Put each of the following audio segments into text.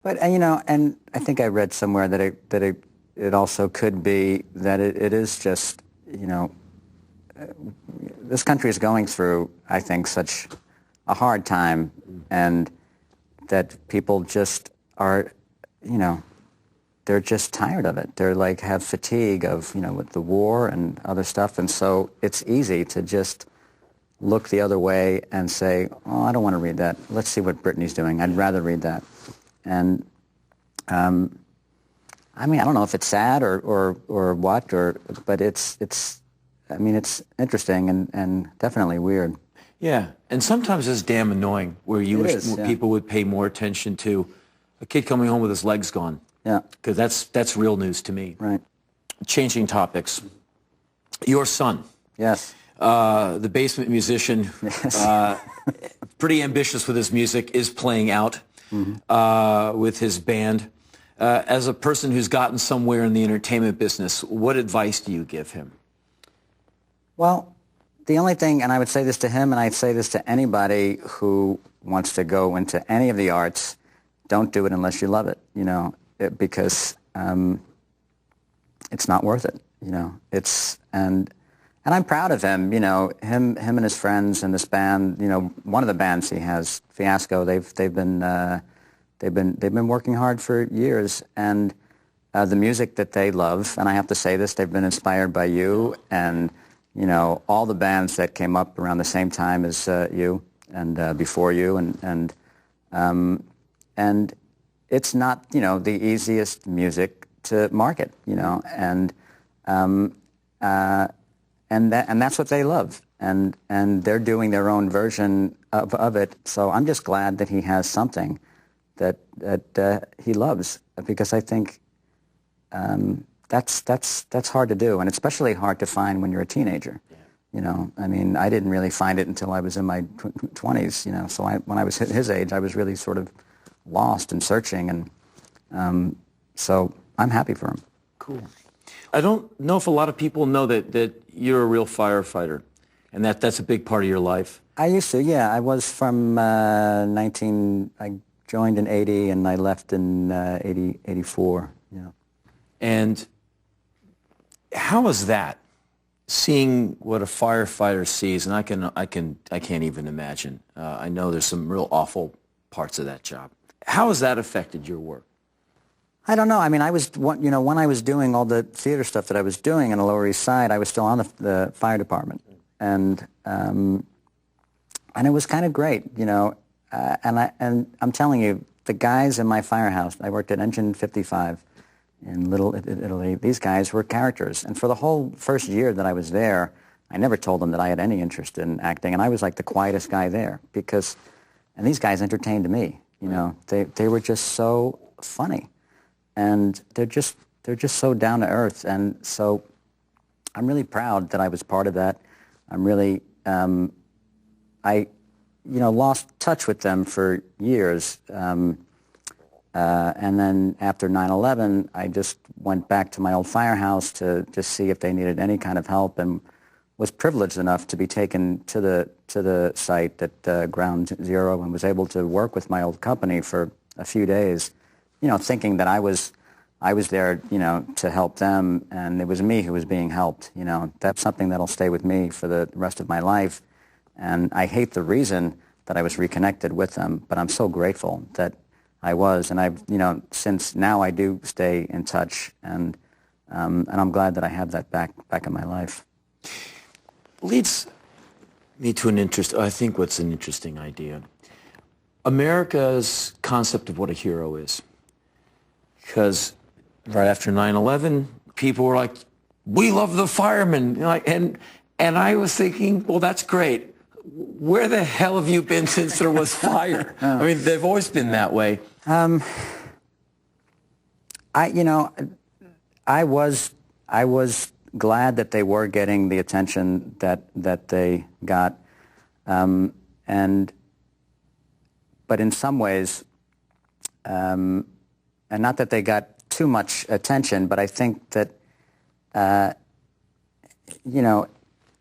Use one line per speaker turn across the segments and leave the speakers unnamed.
But and I think I read somewhere that it also could be that it is just this country is going through, I think, such a hard time, and that people just are, they're just tired of it. They're like have fatigue of with the war and other stuff, and so it's easy to just look the other way and say, oh, I don't want to read that. Let's see what Brittany's doing. I'd rather read that. And I mean, I don't know if it's sad or what, but it's interesting and definitely weird.
Yeah, and sometimes it's damn annoying where you wish people would pay more attention to a kid coming home with his legs gone.
Yeah.
Because that's real news to me.
Right.
Changing topics. Your son.
Yes.
The basement musician,
Yes.
pretty ambitious with his music, is playing out with his band. As a person who's gotten somewhere in the entertainment business, what advice do you give him?
Well, the only thing, and I would say this to him, and I'd say this to anybody who wants to go into any of the arts, don't do it unless you love it, because it's not worth it, And I'm proud of him, him and his friends and this band. One of the bands he has, Fiasco. They've been working hard for years, and the music that they love. And I have to say this: they've been inspired by you, and all the bands that came up around the same time as you and before you, and it's not the easiest music to market, and that's what they love, and they're doing their own version of it. So I'm just glad that he has something that he loves, because I think that's hard to do, and especially hard to find when you're a teenager. I mean, I didn't really find it until I was in my 20s. So when I was his age, I was really sort of lost and searching, and so I'm happy for him.
Cool. I don't know if a lot of people know that you're a real firefighter, and that's a big part of your life.
I used to, yeah. I was from I joined in 80, and I left in 84, yeah.
And how is that, seeing what a firefighter sees? And I can't even imagine. I know there's some real awful parts of that job. How has that affected your work?
I don't know. I mean, when I was doing all the theater stuff that I was doing on the Lower East Side, I was still on the fire department, and it was kind of great, and I'm telling you, the guys in my firehouse, I worked at Engine 55 in Little Italy. These guys were characters, and for the whole first year that I was there, I never told them that I had any interest in acting, and I was like the quietest guy there and these guys entertained me. They were just so funny. And they're just so down to earth, and so I'm really proud that I was part of that. I'm really I lost touch with them for years, and then after 9/11, I just went back to my old firehouse to just see if they needed any kind of help, and was privileged enough to be taken to the site at Ground Zero, and was able to work with my old company for a few days. Thinking that I was there, to help them, and it was me who was being helped. That's something that'll stay with me for the rest of my life. And I hate the reason that I was reconnected with them, but I'm so grateful that I was. And I've, since now I do stay in touch, and I'm glad that I have that back in my life.
Leads me to I think what's an interesting idea. America's concept of what a hero is. Because right after 9/11, people were like, we love the firemen. And I was thinking, well, that's great. Where the hell have you been since there was fire? I mean, they've always been that way.
I was glad that they were getting the attention that they got. But in some ways, and not that they got too much attention, but I think that,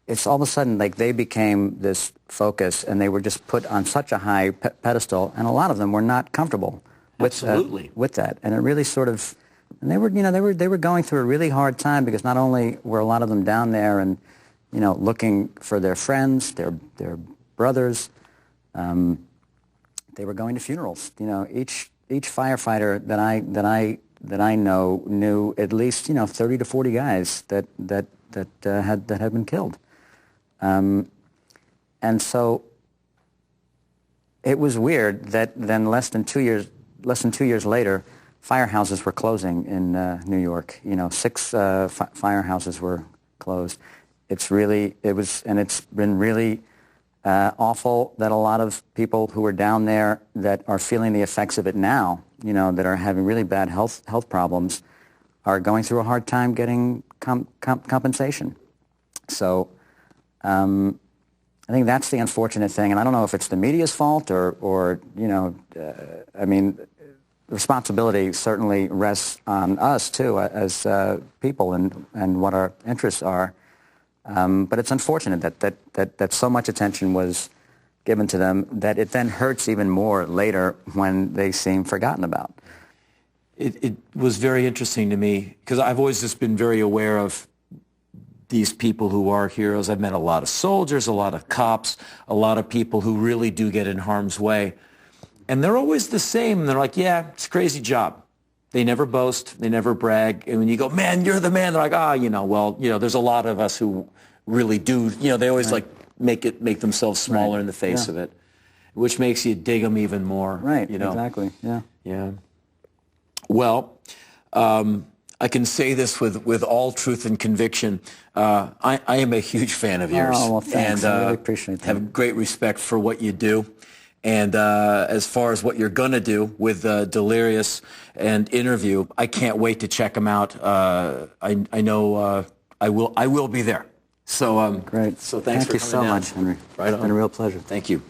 it's all of a sudden like they became this focus, and they were just put on such a high pedestal, and a lot of them were not comfortable
Absolutely.
With that, and it really sort of, and they were, they were going through a really hard time because not only were a lot of them down there and, looking for their friends, their brothers, they were going to funerals. Each firefighter that I know knew at least 30 to 40 guys that had been killed, and so it was weird that then less than 2 years later, firehouses were closing in New York. 6 firehouses were closed. It's been really awful that a lot of people who are down there that are feeling the effects of it now, that are having really bad health problems, are going through a hard time getting compensation. So I think that's the unfortunate thing, and I don't know if it's the media's fault or I mean, responsibility certainly rests on us too as people and what our interests are. But it's unfortunate that so much attention was given to them that it then hurts even more later when they seem forgotten about.
It was very interesting to me because I've always just been very aware of these people who are heroes. I've met a lot of soldiers, a lot of cops, a lot of people who really do get in harm's way. And they're always the same. They're like, yeah, it's a crazy job. They never boast. They never brag. And when you go, man, you're the man, they're like, there's a lot of us who really do, they always like make themselves smaller in the face of it, which makes you dig them even more.
Right, exactly, yeah.
Yeah. Well, I can say this with all truth and conviction. I am a huge fan of yours.
Oh, well, thanks.
And
I really appreciate that.
have great respect for what you do. And as far as what you're going to do with Delirious and Interview, I can't wait to check them out. I know I will be there. So
great.
So thanks
Thank
for
you
coming
so
down.
much, Henry.
Right on.
It's been a real pleasure.
Thank you.